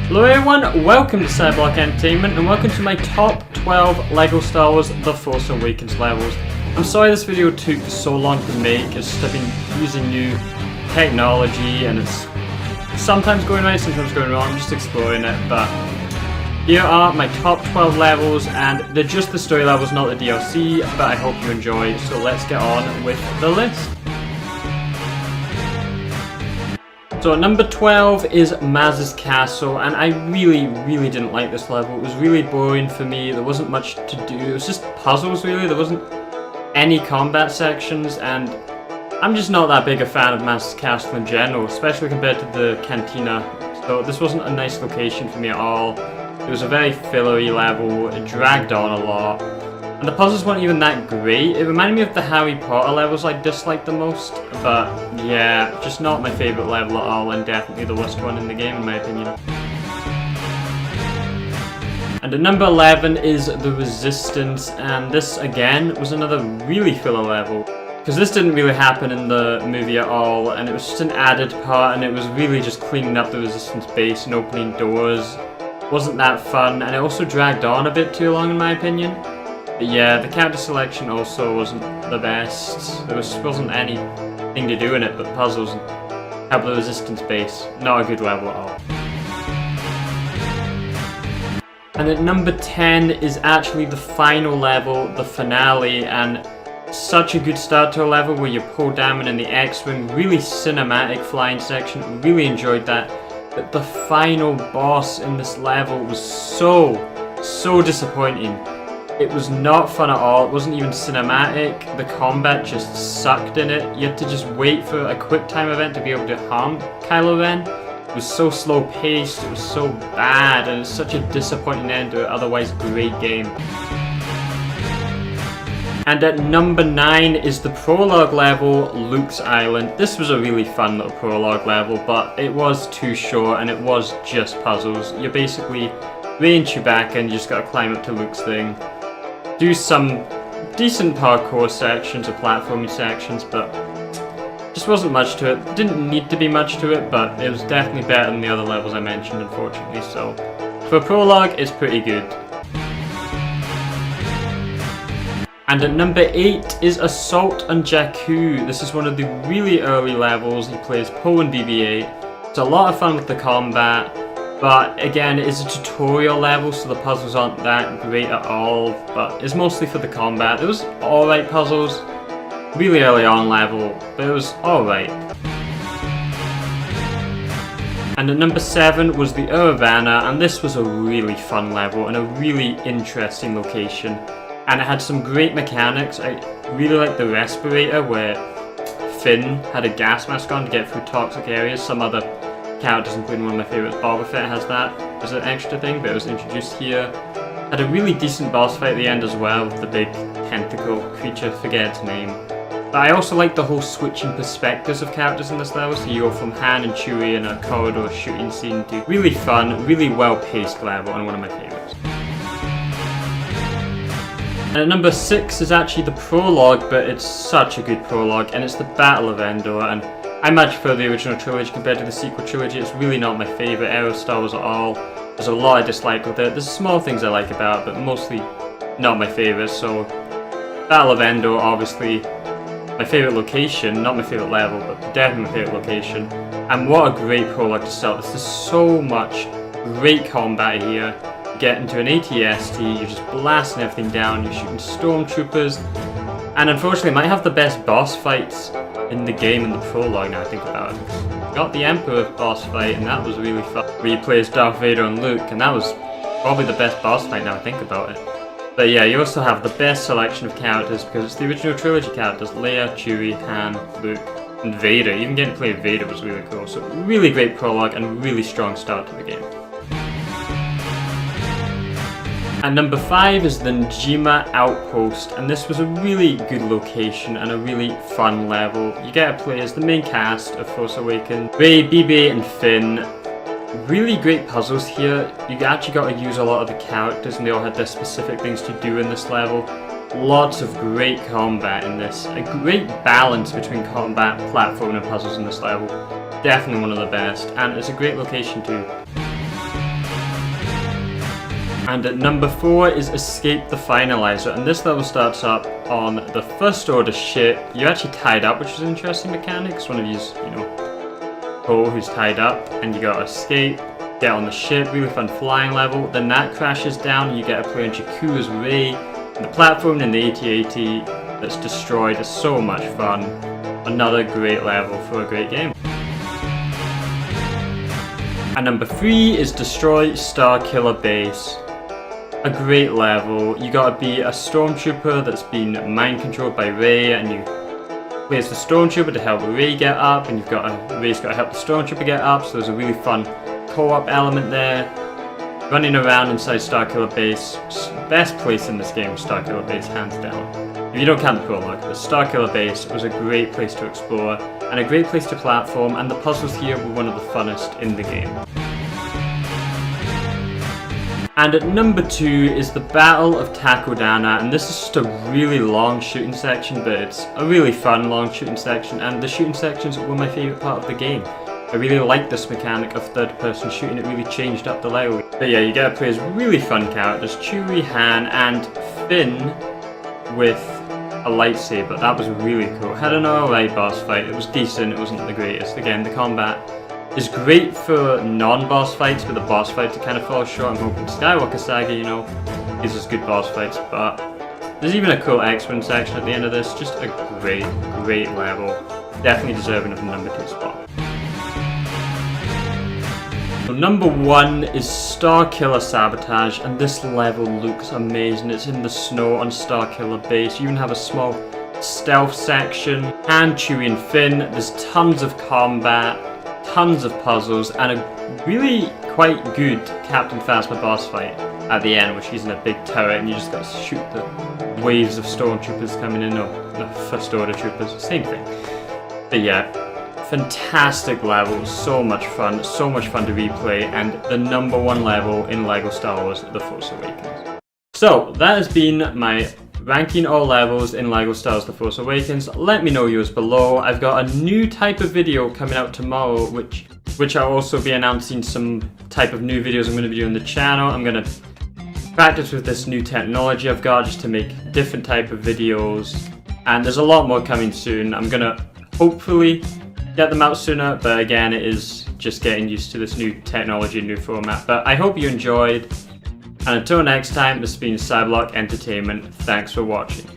Hello everyone, welcome to Cyberlock Entertainment and welcome to my top 12 LEGO Star Wars The Force Awakens levels. I'm sorry this video took so long to make, it's just I've been using new technology and it's sometimes going right, sometimes going wrong, I'm just exploring it, but here are my top 12 levels and they're just the story levels, not the DLC, but I hope you enjoy, so let's get on with the list. So at number 12 is Maz's Castle, and I really didn't like this level. It was really boring for me, there wasn't much to do, it was just puzzles really, there wasn't any combat sections, and I'm just not that big a fan of Maz's Castle in general, especially compared to the Cantina. So this wasn't a nice location for me at all. It was a very fillery level, it dragged on a lot, and the puzzles weren't even that great. It reminded me of the Harry Potter levels I disliked the most, but yeah, just not my favourite level at all, and definitely the worst one in the game in my opinion. And at number 11 is The Resistance, and this again was another really filler level. Because this didn't really happen in the movie at all, and it was just an added part, and it was really just cleaning up the Resistance base and opening doors. Wasn't that fun, and it also dragged on a bit too long in my opinion. But yeah, the character selection also wasn't the best. There wasn't anything to do in it but puzzles and help the Resistance base. Not a good level at all. And at number 10 is actually the final level, the finale, and such a good start to a level where you're Poe Dameron in the X-Wing, really cinematic flying section, really enjoyed that. But the final boss in this level was so disappointing. It was not fun at all, it wasn't even cinematic, the combat just sucked in it. You had to just wait for a quick time event to be able to harm Kylo Ren. It was so slow paced, it was so bad, and it's such a disappointing end to an otherwise great game. And at number 9 is the prologue level, Luke's Island. This was a really fun little prologue level, but it was too short and it was just puzzles. You're basically Rey and Chewbacca and you just gotta climb up to Luke's thing. Do some decent parkour sections or platforming sections, but just wasn't much to it. Didn't need to be much to it, but it was definitely better than the other levels I mentioned, unfortunately, so for a prologue, it's pretty good. And at number 8 is Assault on Jakku. This is one of the really early levels. He plays Poe and BB-8. It's a lot of fun with the combat, but again, it is a tutorial level, so the puzzles aren't that great at all, but it's mostly for the combat. It was alright puzzles, really early on level, but it was alright. And at number 7 was the Irvana, and this was a really fun level and a really interesting location. And it had some great mechanics. I really liked the respirator where Finn had a gas mask on to get through toxic areas. Some other characters, including one of my favourites, Boba Fett, has that as an extra thing, but it was introduced here. Had a really decent boss fight at the end as well with the big tentacle creature, forget its name. But I also like the whole switching perspectives of characters in this level, so you go from Han and Chewie in a corridor shooting scene to really fun, really well paced level, and one of my favourites. And at number 6 is actually the prologue, but it's such a good prologue, and it's the Battle of Endor, and I much prefer the original trilogy compared to the sequel trilogy. It's really not my favourite era of Star Wars at all. There's a lot I dislike with it. There's small things I like about it, but mostly not my favourite, so Battle of Endor, obviously my favourite location, not my favourite level, but definitely my favourite location. And what a great prologue to start. There's so much great combat here. Get into an AT-ST, you're just blasting everything down, you're shooting stormtroopers, and unfortunately it might have the best boss fights in the game in the prologue now I think about it. Got the Emperor boss fight and that was really fun, where you play as Darth Vader and Luke, and that was probably the best boss fight now I think about it. But yeah, you also have the best selection of characters because it's the original trilogy characters, Leia, Chewie, Han, Luke, and Vader. Even getting to play Vader was really cool, so really great prologue and really strong start to the game. And number 5 is the Njimah Outpost, and this was a really good location and a really fun level. You get to play as the main cast of Force Awakens, Rey, BB-8 and Finn. Really great puzzles here. You actually got to use a lot of the characters and they all had their specific things to do in this level. Lots of great combat in this. A great balance between combat, platforming and puzzles in this level. Definitely one of the best, and it's a great location too. And at number 4 is Escape the Finalizer, and this level starts up on the First Order ship. You're actually tied up, which is an interesting mechanic. One of you's, Poe who's tied up, and you gotta escape, get on the ship. Really fun flying level. Then that crashes down, and you get to play on Jakku's Ray. And the platform in the AT-AT that's destroyed is so much fun. Another great level for a great game. And number 3 is Destroy Starkiller Base. A great level. You gotta be a stormtrooper that's been mind controlled by Rey, and you play as the stormtrooper to help Rey get up, and Rey's gotta help the stormtrooper get up, so there's a really fun co-op element there. Running around inside Starkiller Base, best place in this game, Starkiller Base, hands down. If you don't count the prologue, the Starkiller Base was a great place to explore, and a great place to platform, and the puzzles here were one of the funnest in the game. And at number 2 is the Battle of Takodana, and this is just a really long shooting section, but it's a really fun long shooting section, and the shooting sections were my favourite part of the game. I really liked this mechanic of third-person shooting, it really changed up the level. But yeah, you get to play as really fun characters, Chewie, Han, and Finn with a lightsaber. That was really cool. Had an alright boss fight, it was decent, it wasn't the greatest. Again, the combat is great for non-boss fights, but the boss fights kind of fall short. I'm hoping Skywalker Saga, gives us good boss fights, but there's even a cool X-Wing section at the end of this. Just a great level. Definitely deserving of the number 2 spot. So number 1 is Starkiller Sabotage, and this level looks amazing. It's in the snow on Starkiller Base. You even have a small stealth section, and Chewie and Finn. There's tons of combat, tons of puzzles, and a really quite good Captain Phasma boss fight at the end, which he's in a big turret, and you just gotta shoot the waves of stormtroopers coming in, or the First Order troopers, same thing. But yeah, fantastic level, so much fun to replay, and the number 1 level in LEGO Star Wars The Force Awakens. So, that has been my ranking all levels in LEGO Star Wars The Force Awakens. Let me know yours below. I've got a new type of video coming out tomorrow, which I'll also be announcing some type of new videos I'm going to be doing on the channel. I'm going to practice with this new technology I've got just to make different type of videos, and there's a lot more coming soon. I'm going to hopefully get them out sooner, but again, it is just getting used to this new technology, new format. But I hope you enjoyed, and until next time, this has been Cyberlock Entertainment. Thanks for watching.